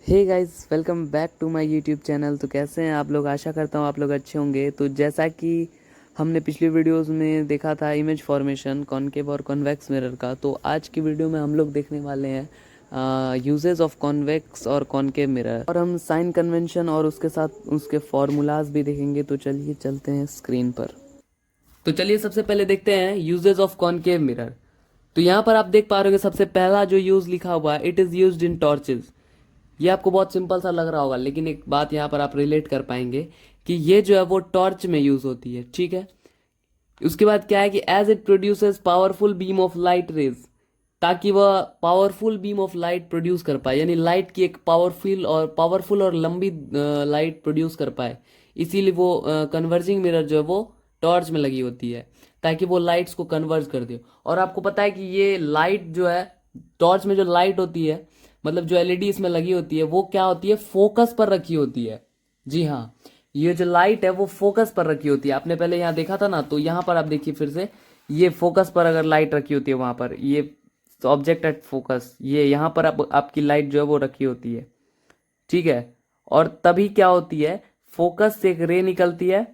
Hey guys, welcome back to my YouTube channel. तो कैसे हैं आप लोग? आशा करता हूँ आप लोग अच्छे होंगे। तो जैसा कि हमने पिछली वीडियोस में देखा था इमेज फॉर्मेशन कॉनकेव और कॉन्वेक्स मिरर का, तो आज की वीडियो में हम लोग देखने वाले हैं यूजेस ऑफ कॉन्वेक्स और कॉनकेव मिरर, और हम साइन कन्वेंशन और उसके साथ उसके फॉर्मूलाज भी देखेंगे। तो चलिए चलते हैं स्क्रीन पर। तो चलिए सबसे पहले देखते हैं यूजेस ऑफ कॉनकेव मिरर। तो यहाँ पर आप देख पा रहे हो सबसे पहला जो यूज लिखा हुआ है, it is used in torches. ये आपको बहुत सिंपल सा लग रहा होगा, लेकिन एक बात यहाँ पर आप रिलेट कर पाएंगे कि ये जो है वो टॉर्च में यूज होती है, ठीक है। उसके बाद क्या है कि as it produces powerful beam of light rays, ताकि वह powerful beam of light produce कर पाए, यानी लाइट की एक पावरफुल और लंबी लाइट प्रोड्यूस कर पाए। इसीलिए वो कन्वर्जिंग मिरर जो है वो टॉर्च में लगी होती है, ताकि वो लाइट्स को कन्वर्ज कर दे। और आपको पता है कि ये लाइट जो है, टॉर्च में जो लाइट होती है, मतलब जो एलईडी इसमें लगी होती है, वो क्या होती है, फोकस पर रखी होती है। जी हाँ, ये जो लाइट है वो फोकस पर रखी होती है। आपने पहले यहाँ देखा था ना, तो यहाँ पर आप देखिए फिर से, ये फोकस पर अगर लाइट रखी होती है वहां पर, ये ऑब्जेक्ट एट फोकस, ये यहाँ पर आपकी लाइट जो है वो रखी होती है, ठीक है। और तभी क्या होती है, फोकस से एक रे निकलती है,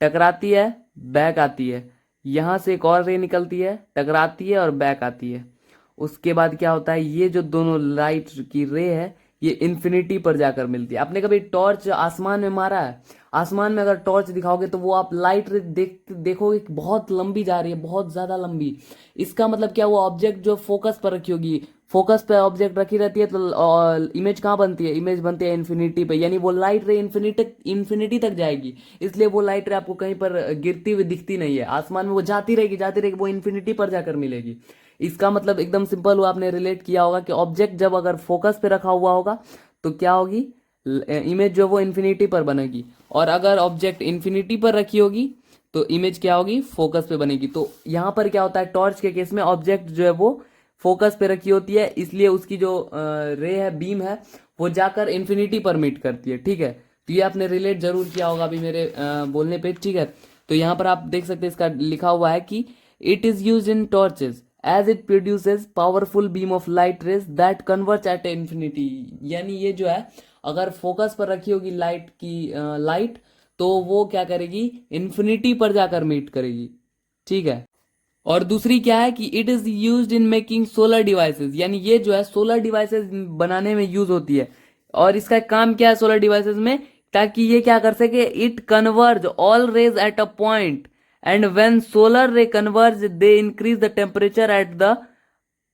टकराती है, बैक आती है। यहां से एक और रे निकलती है, टकराती है और बैक आती है। उसके बाद क्या होता है, ये जो दोनों लाइट की रे है, ये इन्फिनिटी पर जाकर मिलती है। आपने कभी टॉर्च आसमान में मारा है? आसमान में अगर टॉर्च दिखाओगे तो वो आप लाइट रे देखोगे कि बहुत लंबी जा रही है, बहुत ज्यादा लंबी। इसका मतलब क्या, वो ऑब्जेक्ट जो फोकस पर रखी होगी, फोकस पे ऑब्जेक्ट रखी रहती है, तो इमेज कहाँ बनती है, इमेज बनती है इन्फिनिटी पे, यानी वो लाइट रे इन्फिनिटी तक जाएगी। इसलिए वो लाइट रे आपको कहीं पर गिरती हुई दिखती नहीं है आसमान में, वो जाती रहेगी, वो इन्फिनिटी पर जाकर मिलेगी। इसका मतलब एकदम सिंपल हुआ, आपने रिलेट किया होगा कि ऑब्जेक्ट जब अगर फोकस पे रखा हुआ होगा तो क्या होगी, इमेज जो वो इन्फिनिटी पर बनेगी। और अगर ऑब्जेक्ट इन्फिनिटी पर रखी होगी तो इमेज क्या होगी, फोकस पे बनेगी। तो यहाँ पर क्या होता है, टॉर्च के केस में ऑब्जेक्ट जो है वो फोकस पे रखी होती है, इसलिए उसकी जो रे है, बीम है, वो जाकर इन्फिनिटी पर मीट करती है, ठीक है। तो ये आपने रिलेट जरूर किया होगा अभी मेरे बोलने पे, ठीक है। तो यहाँ पर आप देख सकते हैं, इसका लिखा हुआ है कि it is use in torches as it produces powerful beam of light rays that converge at infinity. यानी ये जो है, अगर फोकस पर रखी होगी लाइट की लाइट, तो वो क्या करेगी, इन्फिनिटी पर जाकर मीट करेगी, ठीक है। और दूसरी क्या है कि it is used in making solar devices, यानी ये जो है सोलर डिवाइसेस बनाने में यूज होती है। और इसका काम क्या है सोलर डिवाइसेस में, ताकि ये क्या कर सके, it converge all rays at a point, and when solar ray converge they increase the temperature at the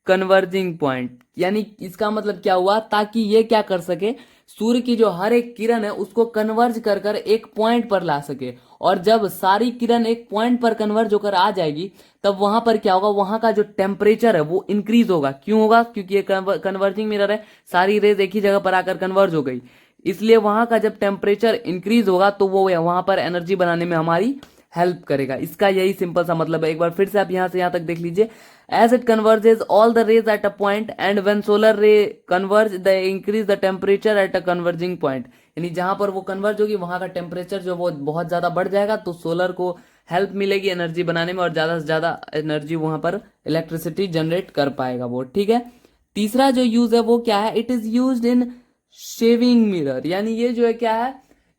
converging point. यानी इसका मतलब क्या हुआ, ताकि ये क्या कर सके, सूर्य की जो हर एक किरण है उसको कन्वर्ज कर कर एक पॉइंट पर ला सके। और जब सारी किरण एक पॉइंट पर कन्वर्ज होकर आ जाएगी, तब वहां पर क्या होगा, वहां का जो टेम्परेचर है वो इंक्रीज होगा। क्यों होगा, क्योंकि ये कन्वर्जिंग मिरर है, सारी रेज एक ही जगह पर आकर कन्वर्ज हो गई, इसलिए वहां का जब टेम्परेचर इंक्रीज होगा तो वो वहां पर एनर्जी बनाने में हमारी हेल्प करेगा। इसका यही सिंपल सा मतलब है। एक बार फिर से आप यहां से यहां तक देख लीजिए, as it converges all the rays at a point, and when solar ray converge the increase the temperature at a converging point. यानी जहां पर वो कन्वर्ज होगी वहां का टेम्परेचर जो वो बहुत ज्यादा बढ़ जाएगा, तो सोलर को हेल्प मिलेगी एनर्जी बनाने में, और ज्यादा से ज्यादा एनर्जी वहां पर इलेक्ट्रिसिटी जनरेट कर पाएगा वो, ठीक है। तीसरा जो यूज है वो क्या है, it is use in shaving mirror. यानी ये जो है क्या है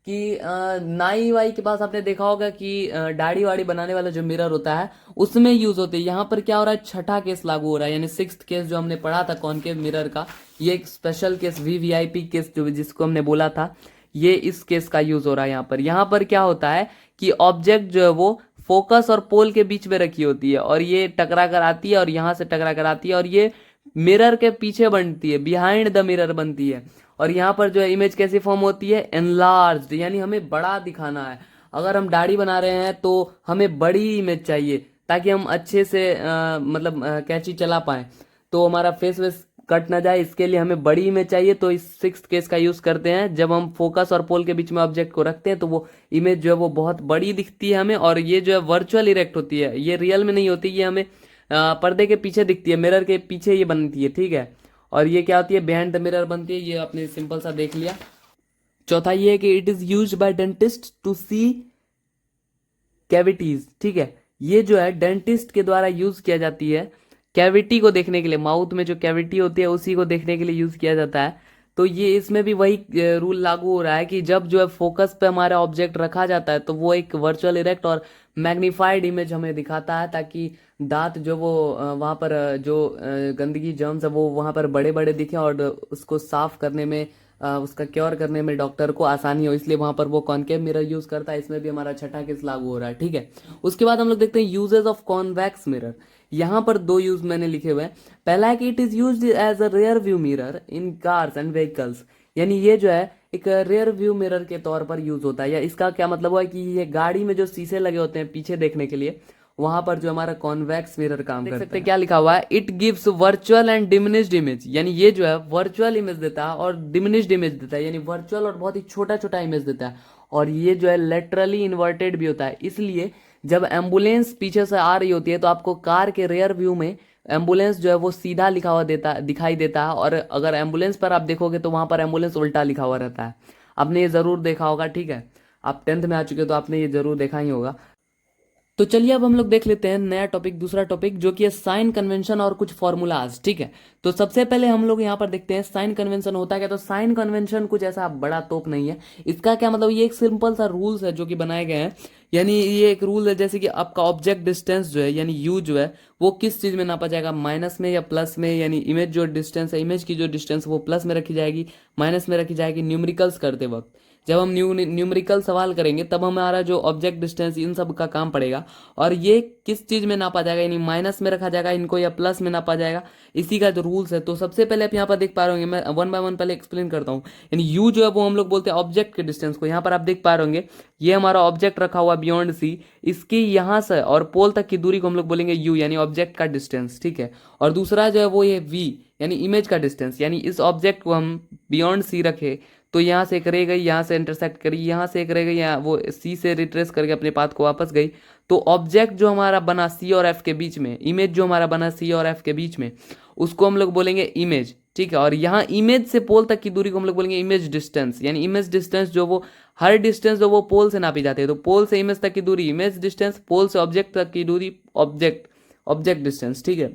कि नाई वाई के पास आपने देखा होगा कि दाढ़ी वाड़ी बनाने वाला जो मिरर होता है उसमें यूज होते हैं। यहाँ पर क्या हो रहा है, छठा केस लागू हो रहा है, यानी सिक्स्थ केस जो हमने पढ़ा था कॉनकेव मिरर का, ये एक स्पेशल केस, वीवीआईपी केस जो जिसको हमने बोला था, ये इस केस का यूज हो रहा है यहाँ पर। यहाँ पर क्या होता है कि ऑब्जेक्ट जो है वो फोकस और पोल के बीच में रखी होती है, और ये टकरा कर आती है और यहाँ से टकरा कर आती है, और ये मिरर के पीछे बनती है, बिहाइंड द मिरर बनती है। और यहाँ पर जो है इमेज कैसी फॉर्म होती है, एनलार्ज्ड, यानी हमें बड़ा दिखाना है। अगर हम दाढ़ी बना रहे हैं तो हमें बड़ी इमेज चाहिए, ताकि हम अच्छे से मतलब कैंची चला पाए, तो हमारा फेस वेस कट ना जाए, इसके लिए हमें बड़ी इमेज चाहिए। तो इस सिक्स केस का यूज करते हैं, जब हम फोकस और पोल के बीच में ऑब्जेक्ट को रखते हैं तो वो इमेज जो है वो बहुत बड़ी दिखती है हमें। और ये जो है वर्चुअल इरेक्ट होती है, ये रियल में नहीं होती, ये हमें पर्दे के पीछे दिखती है, मिरर के पीछे ये बनती है, ठीक है। और ये क्या होती है, बिहाइंड द मिरर बनती है, ये आपने सिंपल सा देख लिया। चौथा ये है कि it is use by dentist to see cavities, ठीक है। ये जो है डेंटिस्ट के द्वारा यूज किया जाती है कैविटी को देखने के लिए, माउथ में जो कैविटी होती है उसी को देखने के लिए यूज किया जाता है। तो ये इसमें भी वही रूल लागू हो रहा है कि जब जो है फोकस पे हमारा ऑब्जेक्ट रखा जाता है तो वो एक वर्चुअल इरेक्ट और मैग्नीफाइड इमेज हमें दिखाता है, ताकि दांत जो वो वहाँ पर गंदगी जर्म्स है वो वहाँ पर बड़े बड़े दिखे और उसको साफ करने में उसका क्योर करने में डॉक्टर को आसानी हो, इसलिए वहाँ पर वो कॉनकेव मिरर यूज करता है। इसमें भी हमारा छठा केस लागू हो रहा है, ठीक है। उसके बाद हम लोग देखते हैं यूजेस ऑफ कॉन्वेक्स मिरर। यहाँ पर दो यूज मैंने लिखे हुए हैं। पहला है कि it is used as a rear view mirror in cars and vehicles, यानी ये जो है एक रेयर व्यू मिरर के तौर पर यूज होता है। या इसका क्या मतलब हुआ कि ये गाड़ी में जो शीशे लगे होते हैं पीछे देखने के लिए, वहां पर जो हमारा कॉन्वेक्स मिरर काम करता है। देख सकते हैं क्या लिखा हुआ है, it gives virtual and diminished image, यानी ये जो है वर्चुअल इमेज देता है और डिमिनिश्ड इमेज देता है, यानी वर्चुअल और बहुत ही छोटा छोटा इमेज देता है। और ये जो है लेटरली इन्वर्टेड भी होता है, इसलिए जब एम्बुलेंस पीछे से आ रही होती है तो आपको कार के रेयर व्यू में एम्बुलेंस जो है वो सीधा लिखा हुआ दिखाई देता है, और अगर एम्बुलेंस पर आप देखोगे तो वहां पर एम्बुलेंस उल्टा लिखा हुआ रहता है। आपने ये जरूर देखा होगा, ठीक है। आप 10th में आ चुके हो तो आपने ये जरूर देखा ही होगा। तो चलिए अब हम लोग देख लेते हैं नया टॉपिक, दूसरा टॉपिक, जो कि है साइन कन्वेंशन और कुछ फॉर्मूलाज, ठीक है। तो सबसे पहले हम लोग यहाँ पर देखते हैं साइन कन्वेंशन होता है क्या। तो साइन कन्वेंशन कुछ ऐसा बड़ा तोप नहीं है। इसका क्या मतलब, ये एक सिंपल सा रूल्स है जो कि बनाए गए हैं। यानी ये एक रूल है, जैसे कि आपका ऑब्जेक्ट डिस्टेंस जो है यानी यू जो है वो किस चीज में नापा जाएगा, माइनस में या प्लस में। यानी इमेज जो डिस्टेंस है, इमेज की जो डिस्टेंस वो प्लस में रखी जाएगी, माइनस में रखी जाएगी न्यूमेरिकल्स करते वक्त। जब हम न्यूमेरिकल सवाल करेंगे तब हमारा जो ऑब्जेक्ट डिस्टेंस इन सब का काम पड़ेगा। और ये किस चीज में नापा जाएगा, यानी माइनस में रखा जाएगा इनको या प्लस में नापा जाएगा, इसी का जो रूल्स है। तो सबसे पहले आप यहाँ पर देख पा रहे होंगे, मैं वन बाय वन पहले एक्सप्लेन करता हूँ। यानी यू जो है वो हम लोग बोलते हैं ऑब्जेक्ट के डिस्टेंस को। यहाँ पर आप देख पा रहे होंगे ये हमारा ऑब्जेक्ट रखा हुआ बियॉन्ड सी, इसकी यहाँ से और पोल तक की दूरी को हम लोग बोलेंगे यू, यानी ऑब्जेक्ट का डिस्टेंस, ठीक है। और दूसरा जो है वो ये वी, यानी इमेज का डिस्टेंस। यानी इस ऑब्जेक्ट को हम बियॉन्ड सी रखे तो यहाँ से एक रह गई, यहाँ से इंटरसेक्ट करी, यहाँ से एक रह गई, यहाँ वो सी से रिट्रेस करके अपने पाथ को वापस गई। तो ऑब्जेक्ट जो हमारा बना सी और एफ के बीच में, इमेज जो हमारा बना सी और एफ के बीच में, उसको हम लोग बोलेंगे इमेज, ठीक है। और यहाँ इमेज से पोल तक की दूरी को हम लोग बोलेंगे इमेज डिस्टेंस। यानी इमेज डिस्टेंस जो वो हर डिस्टेंस जो वो पोल से नापी जाती है, तो पोल से इमेज तक की दूरी इमेज डिस्टेंस, पोल से ऑब्जेक्ट तक की दूरी ऑब्जेक्ट डिस्टेंस, ठीक है।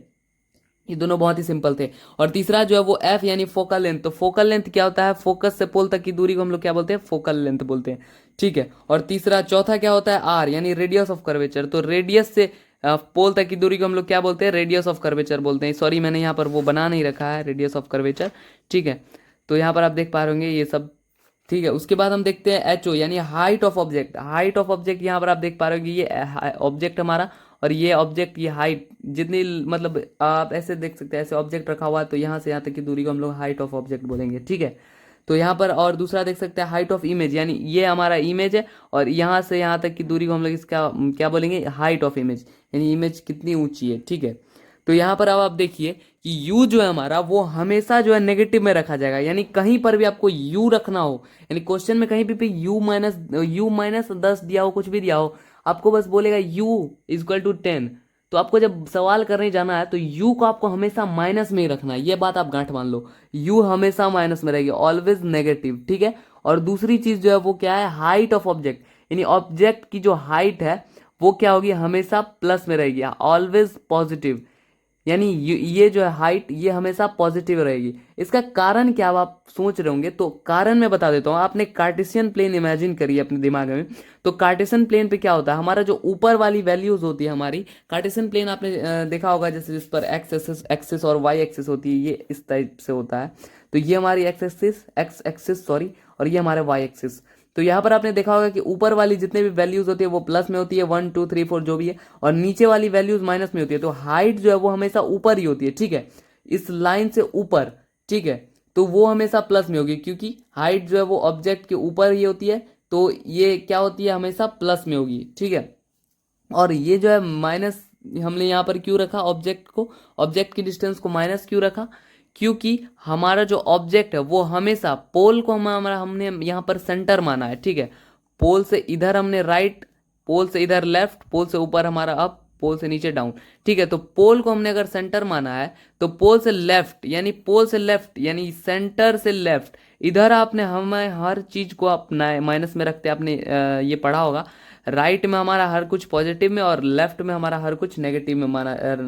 ये दोनों बहुत ही सिंपल थे। और तीसरा जो है वो एफ यानी फोकल लेंथ। तो फोकल लेंथ क्या होता है, फोकस से पोल तक की दूरी को हम लोग क्या बोलते हैं, फोकल लेंथ बोलते हैं, ठीक है। और तीसरा चौथा क्या होता है, आर यानी रेडियस ऑफ कर्वेचर। तो रेडियस से पोल तक की दूरी को हम लोग क्या बोलते हैं, रेडियस ऑफ कर्वेचर बोलते हैं। सॉरी मैंने यहाँ पर वो बना नहीं रखा है रेडियस ऑफ कर्वेचर, ठीक है। तो यहाँ पर आप देख पा रहे होंगे ये सब, ठीक है। उसके बाद हम देखते हैं एच ओ यानी height of object. Height of object यहाँ पर आप देख पा रहे हो कि ये ऑब्जेक्ट हमारा और ये ऑब्जेक्ट की हाइट जितनी, मतलब आप ऐसे देख सकते हैं, ऐसे ऑब्जेक्ट रखा हुआ है तो यहाँ से यहाँ तक की दूरी को हम लोग हाइट ऑफ ऑब्जेक्ट बोलेंगे, ठीक है। तो यहाँ पर और दूसरा देख सकते हैं हाइट ऑफ इमेज, यानी ये हमारा इमेज है और यहाँ से यहाँ तक की दूरी को हम लोग इसका क्या बोलेंगे, हाइट ऑफ इमेज, यानी इमेज कितनी ऊंची है, ठीक है। तो यहाँ पर अब आप देखिए कि u जो है हमारा वो हमेशा जो है नेगेटिव में रखा जाएगा। यानी कहीं पर भी आपको u रखना हो, यानी क्वेश्चन में कहीं भी u माइनस 10 दिया हो, कुछ भी दिया हो, आपको बस बोलेगा u इक्वल टू 10। तो आपको जब सवाल करने जाना है तो u को आपको हमेशा माइनस में ही रखना है, ये बात आप गांठ मान लो। u हमेशा माइनस में रहेगी, ऑलवेज नेगेटिव, ठीक है। और दूसरी चीज जो है वो क्या है, हाइट ऑफ ऑब्जेक्ट, यानी ऑब्जेक्ट की जो हाइट है वो क्या होगी, हमेशा प्लस में रहेगी, ऑलवेज पॉजिटिव। यानी ये जो है हाइट ये हमेशा पॉजिटिव रहेगी। इसका कारण क्या आप सोच रहे होंगे, तो कारण मैं बता देता हूँ। आपने कार्टेशियन प्लेन इमेजिन करिए अपने दिमाग में। तो कार्टेशियन प्लेन पे क्या होता है, हमारा जो ऊपर वाली वैल्यूज होती है हमारी, कार्टेशियन प्लेन आपने देखा होगा जैसे जिस पर एक्स एक्सिस और वाई एक्सिस होती है, ये इस टाइप से होता है। तो ये हमारी एक्स एक्सिस सॉरी, और ये हमारे वाई एक्सिस। तो यहाँ पर आपने देखा होगा कि ऊपर वाली जितने भी वैल्यूज होती है वो प्लस में होती है, 1 2 3 4 जो भी है, और नीचे वाली वैल्यूज माइनस में होती है। तो हाइट जो है वो हमेशा ऊपर ही होती है, ठीक है, इस लाइन से ऊपर, ठीक है। तो वो हमेशा प्लस में होगी क्योंकि हाइट जो है वो ऑब्जेक्ट के ऊपर ही होती है, तो ये क्या होती है, हमेशा प्लस में होगी, ठीक है। और ये जो है माइनस हमने यहाँ पर क्यों रखा, ऑब्जेक्ट को, ऑब्जेक्ट की डिस्टेंस को माइनस क्यों रखा, क्योंकि हमारा जो ऑब्जेक्ट है वो हमेशा पोल को हमारा हमने यहाँ पर सेंटर माना है, ठीक है। पोल से इधर हमने राइट, पोल से इधर लेफ्ट, पोल से ऊपर हमारा अप, पोल से नीचे डाउन, ठीक है। तो पोल को हमने अगर सेंटर माना है तो पोल से लेफ्ट, यानी पोल से लेफ्ट यानी सेंटर से लेफ्ट, इधर आपने हमें हर चीज को अपना माइनस में रखते आपने ये पढ़ा होगा। राइट में हमारा हर कुछ पॉजिटिव में और लेफ्ट में हमारा हर कुछ नेगेटिव में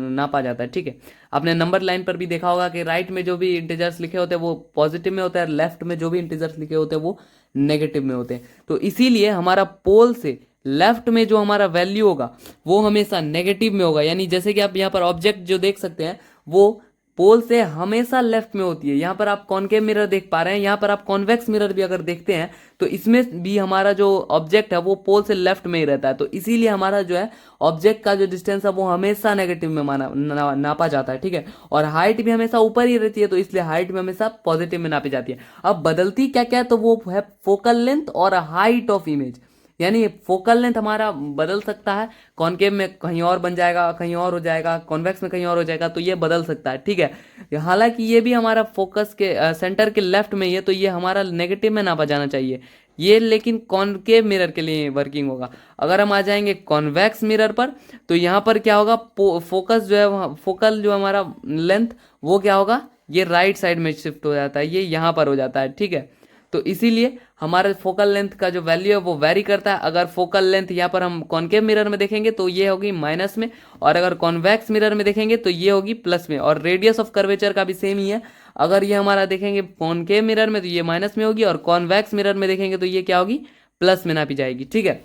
नापा जाता है। ठीक है, आपने नंबर लाइन पर भी देखा होगा कि राइट में जो भी इंटीजर्स लिखे होते हैं वो पॉजिटिव में होते हैं, लेफ्ट में जो भी इंटीजर्स लिखे होते हैं वो नेगेटिव में होते हैं। तो इसीलिए हमारा पोल से लेफ्ट में जो हमारा वैल्यू होगा वो हमेशा नेगेटिव में होगा। यानी जैसे कि आप यहाँ पर ऑब्जेक्ट जो देख सकते हैं वो पोल से हमेशा लेफ्ट में होती है। यहाँ पर आप कॉनकेव मिरर देख पा रहे हैं, यहाँ पर आप कॉन्वेक्स मिरर भी अगर देखते हैं तो इसमें भी हमारा जो ऑब्जेक्ट है वो पोल से लेफ्ट में ही रहता है। तो इसीलिए हमारा जो है ऑब्जेक्ट का जो डिस्टेंस है वो हमेशा नेगेटिव में नापा जाता है। ठीक है, और हाइट भी हमेशा ऊपर ही रहती है, तो इसलिए हाइट भी हमेशा पॉजिटिव में नापी जाती है। अब बदलती क्या क्या है, तो वो है फोकल लेंथ और हाइट ऑफ इमेज। यानी फोकल लेंथ हमारा बदल सकता है, कॉनकेव में कहीं और बन जाएगा, कहीं और हो जाएगा, कॉन्वेक्स में कहीं और हो जाएगा, तो ये बदल सकता है। ठीक है, हालांकि ये भी हमारा फोकस के सेंटर के लेफ्ट में ही है, तो ये हमारा नेगेटिव में नापा जाना चाहिए ये, लेकिन कॉनकेव मिरर के लिए वर्किंग होगा। अगर हम आ जाएंगे कॉन्वेक्स मिरर पर तो यहाँ पर क्या होगा, फोकस जो है फोकल जो हमारा लेंथ वो क्या होगा, ये राइट साइड में शिफ्ट हो जाता है, ये यहाँ पर हो जाता है। ठीक है, तो इसीलिए हमारे फोकल लेंथ का जो वैल्यू है वो वेरी करता है। अगर फोकल लेंथ यहाँ पर हम कॉनकेव मिरर में देखेंगे तो ये होगी माइनस में, और अगर कॉन्वेक्स मिरर में देखेंगे तो ये होगी प्लस में। और रेडियस ऑफ कर्वेचर का भी सेम ही है, अगर ये हमारा देखेंगे कॉनकेव मिरर में तो ये माइनस में होगी, और कॉन्वेक्स मिरर में देखेंगे तो ये क्या होगी, प्लस में नापी जाएगी। ठीक है,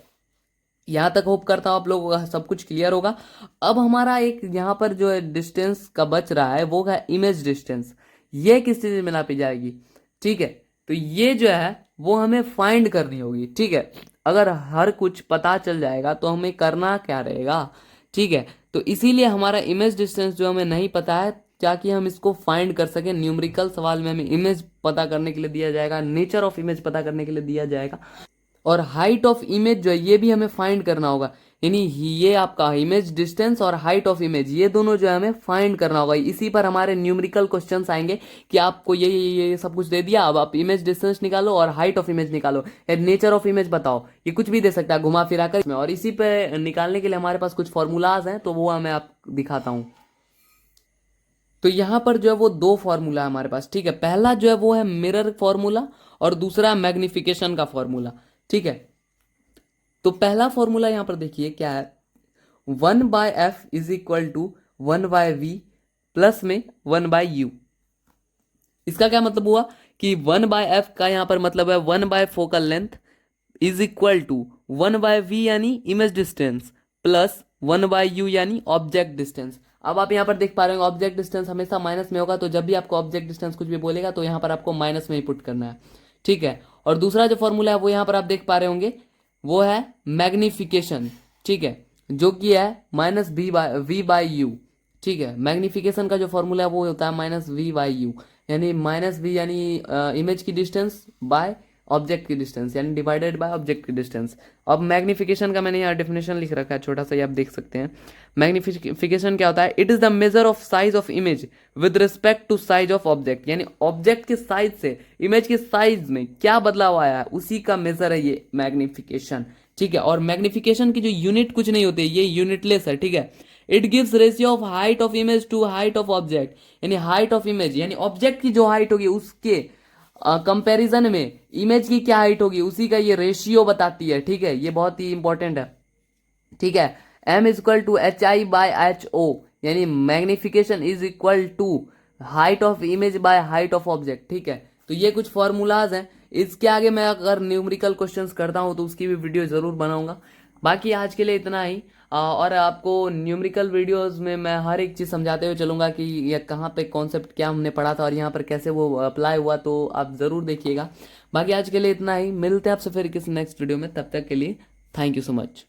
यहाँ तक होप करता हूँ आप लोगों का सब कुछ क्लियर होगा। अब हमारा एक यहाँ पर जो है डिस्टेंस का बच रहा है वो है इमेज डिस्टेंस। ये किस चीज में नापी जाएगी, ठीक है, तो ये जो है वो हमें फाइंड करनी होगी। ठीक है, अगर हर कुछ पता चल जाएगा तो हमें करना क्या रहेगा। ठीक है, तो इसीलिए हमारा इमेज डिस्टेंस जो हमें नहीं पता है, ताकि हम इसको फाइंड कर सकें। न्यूमेरिकल सवाल में हमें इमेज पता करने के लिए दिया जाएगा, नेचर ऑफ इमेज पता करने के लिए दिया जाएगा, और हाइट ऑफ इमेज जो है ये भी हमें फाइंड करना होगा। यानी ये आपका इमेज डिस्टेंस और हाइट ऑफ इमेज ये दोनों जो है हमें फाइंड करना होगा। इसी पर हमारे न्यूमेरिकल क्वेश्चंस आएंगे कि आपको ये सब कुछ दे दिया, अब आप इमेज डिस्टेंस निकालो और हाइट ऑफ इमेज निकालो, या नेचर ऑफ इमेज बताओ, ये कुछ भी दे सकता है घुमा फिरा कर। और इसी पे निकालने के लिए हमारे पास कुछ फॉर्मूलाज हैं, तो वो मैं आप दिखाता हूँ। तो यहाँ पर जो है वो दो फॉर्मूला है हमारे पास। ठीक है, पहला जो है वो है मिरर फॉर्मूला और दूसरा मैग्निफिकेशन का फॉर्मूला। ठीक है, तो पहला फॉर्मूला यहां पर देखिए क्या है, 1/f is equal to 1/v plus में 1/u। इसका क्या मतलब हुआ कि 1/f का यहां पर मतलब है 1 focal length is equal to 1/v यानी इमेज डिस्टेंस प्लस 1/u यानी ऑब्जेक्ट डिस्टेंस। अब आप यहां पर देख पा रहे हो ऑब्जेक्ट डिस्टेंस हमेशा माइनस में होगा, तो जब भी आपको ऑब्जेक्ट डिस्टेंस कुछ भी बोलेगा तो यहां पर आपको माइनस में ही पुट करना है। ठीक है, और दूसरा जो फॉर्मूला है वो यहां पर आप देख पा रहे होंगे वो है मैग्निफिकेशन। ठीक है, जो कि है -v/u। ठीक है, मैग्निफिकेशन का जो फॉर्मूला है वो होता है -v/u, यानी -v यानी इमेज की डिस्टेंस बाय ऑब्जेक्ट की डिस्टेंस, यानी डिवाइडेड बाय ऑब्जेक्ट की डिस्टेंस। अब मैग्निफिकेशन का मैंने यहाँ डेफिनेशन लिख रखा है छोटा सा, ये आप देख सकते हैं। मैग्निफिकेशन क्या होता है, it is the measure of size of image with respect to size of object. यानी ऑब्जेक्ट के साइज से इमेज के साइज में क्या बदलाव आया है उसी का मेजर है ये मैग्निफिकेशन। ठीक है, और मैग्निफिकेशन की जो यूनिट कुछ नहीं होती, ये यूनिटलेस है। ठीक है, it gives ratio of height of image to height of object. यानी हाइट ऑफ इमेज यानी ऑब्जेक्ट की जो हाइट होगी उसके कंपैरिजन में इमेज की क्या हाइट होगी उसी का ये रेशियो बताती है। ठीक है, ये बहुत ही इंपॉर्टेंट है। ठीक है, m is equal to HI/HO, यानी magnification is equal to height of image by height of object. ठीक है, तो ये कुछ फॉर्मूलाज हैं। इसके आगे मैं अगर न्यूमेरिकल क्वेश्चंस करता हूं तो उसकी भी वीडियो जरूर बनाऊंगा। बाकी आज के लिए इतना ही, और आपको न्यूमेरिकल वीडियोस में मैं हर एक चीज़ समझाते हुए चलूंगा कि ये कहाँ पे कॉन्सेप्ट क्या हमने पढ़ा था और यहाँ पर कैसे वो अप्लाई हुआ, तो आप ज़रूर देखिएगा। बाकी आज के लिए इतना ही, मिलते हैं आपसे फिर किसी नेक्स्ट वीडियो में, तब तक के लिए थैंक यू सो मच।